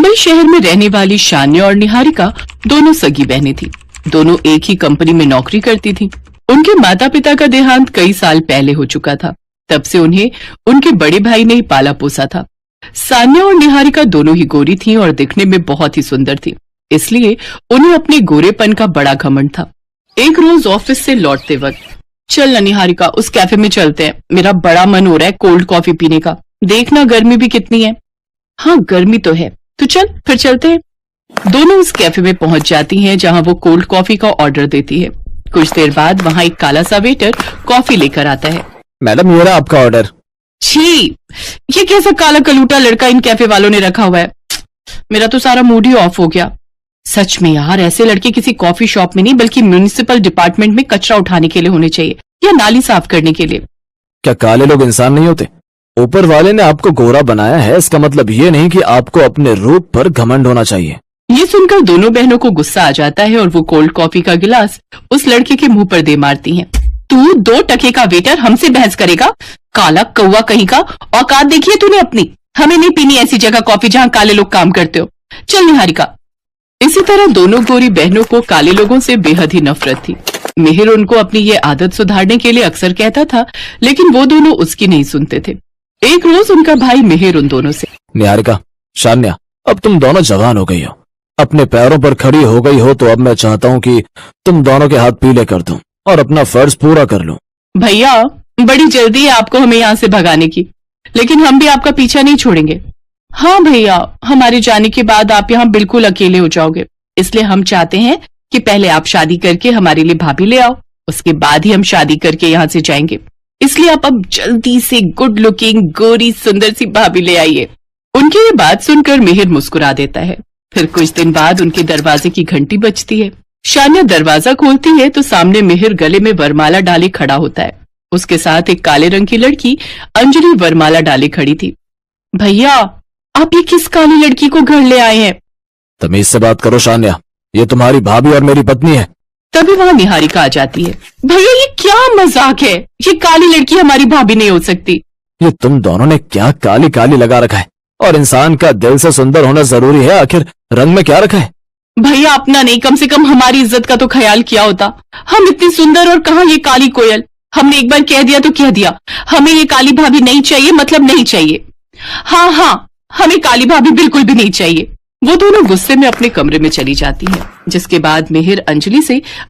मुंबई शहर में रहने वाली शान्या और निहारिका दोनों सगी बहनें थीं। दोनों एक ही कंपनी में नौकरी करती थीं। उनके माता पिता का देहांत कई साल पहले हो चुका था। तब से उन्हें उनके बड़े भाई ने ही पाला पोसा था। शान्या और निहारिका दोनों ही गोरी थीं और दिखने में बहुत ही सुंदर थीं, इसलिए उन्हें अपने गोरेपन का बड़ा घमंड था। एक रोज ऑफिस से लौटते वक्त, चल ना निहारिका, उस कैफे में चलते हैं, मेरा बड़ा मन हो रहा है कोल्ड कॉफी पीने का। देखना गर्मी भी कितनी है। हाँ गर्मी तो है, तो चल फिर चलते हैं। दोनों उस कैफे में पहुंच जाती हैं जहां वो कोल्ड कॉफी का ऑर्डर देती है। कुछ देर बाद वहां एक काला सा वेटर कॉफी लेकर आता है। मैडम ये रहा आपका ऑर्डर। छी, ये कैसा काला कलूटा लड़का इन कैफे वालों ने रखा हुआ है। मेरा तो सारा मूड ही ऑफ हो गया। सच में यार, ऐसे लड़के किसी कॉफी शॉप में नहीं बल्कि म्युनिसिपल डिपार्टमेंट में कचरा उठाने के लिए होने चाहिए या नाली साफ करने के लिए। क्या काले लोग इंसान नहीं होते? ऊपर वाले ने आपको गोरा बनाया है, इसका मतलब ये नहीं कि आपको अपने रूप पर घमंड होना चाहिए। ये सुनकर दोनों बहनों को गुस्सा आ जाता है और वो कोल्ड कॉफी का गिलास उस लड़के के मुंह पर दे मारती हैं। तू 2 टके का वेटर हमसे बहस करेगा? काला कौवा कहीं का, औकात देखिए तूने अपनी। हमें नहीं पीनी ऐसी जगह कॉफी जहाँ काले लोग काम करते हो। चल निहारिका। इसी तरह दोनों गोरी बहनों को काले लोगों से बेहद ही नफरत थी। मिहिर उनको अपनी ये आदत सुधारने के लिए अक्सर कहता था, लेकिन वो दोनों उसकी नहीं सुनते थे। एक रोज उनका भाई मिहिर उन दोनों से, निहारिका, शान्या, अब तुम दोनों जवान हो गई हो, अपने पैरों पर खड़ी हो गई हो, तो अब मैं चाहता हूँ कि तुम दोनों के हाथ पीले कर दूं और अपना फर्ज पूरा कर लूं। भैया बड़ी जल्दी है आपको हमें यहाँ से भगाने की, लेकिन हम भी आपका पीछा नहीं छोड़ेंगे। हाँ भैया, हमारे जाने के बाद आप यहाँ बिल्कुल अकेले हो जाओगे, इसलिए हम चाहते हैं कि पहले आप शादी करके हमारे लिए भाभी ले आओ, उसके बाद ही हम शादी करके यहाँ से जाएंगे। इसलिए आप अब जल्दी से गुड लुकिंग गोरी सुंदर सी भाभी ले आइए। उनकी ये बात सुनकर मिहिर मुस्कुरा देता है। फिर कुछ दिन बाद उनके दरवाजे की घंटी बजती है। शान्या दरवाजा खोलती है तो सामने मिहिर गले में वरमाला डाले खड़ा होता है। उसके साथ एक काले रंग की लड़की अंजलि वरमाला डाले खड़ी थी। भैया आप ये किस काली लड़की को घर ले आए हैं? तमीज से बात करो शान्या, ये तुम्हारी भाभी और मेरी पत्नी है। तभी वहां निहारिका आ जाती है। भैया ये क्या मजाक है, ये काली लड़की हमारी भाभी नहीं हो सकती। ये तुम दोनों ने क्या काली काली लगा रखा है? और इंसान का दिल से सुंदर होना जरूरी है, आखिर रंग में क्या रखा है? भैया अपना नहीं, कम से कम हमारी इज्जत का तो ख्याल किया होता। हम इतनी सुंदर और कहाँ ये काली कोयल। हमने एक बार कह दिया तो कह दिया, हमें ये काली भाभी नहीं चाहिए, मतलब नहीं चाहिए। हाँ, हमें काली भाभी बिल्कुल भी नहीं चाहिए। वो दोनों गुस्से में अपने कमरे में चली जाती है, जिसके बाद मिहिर अंजलि से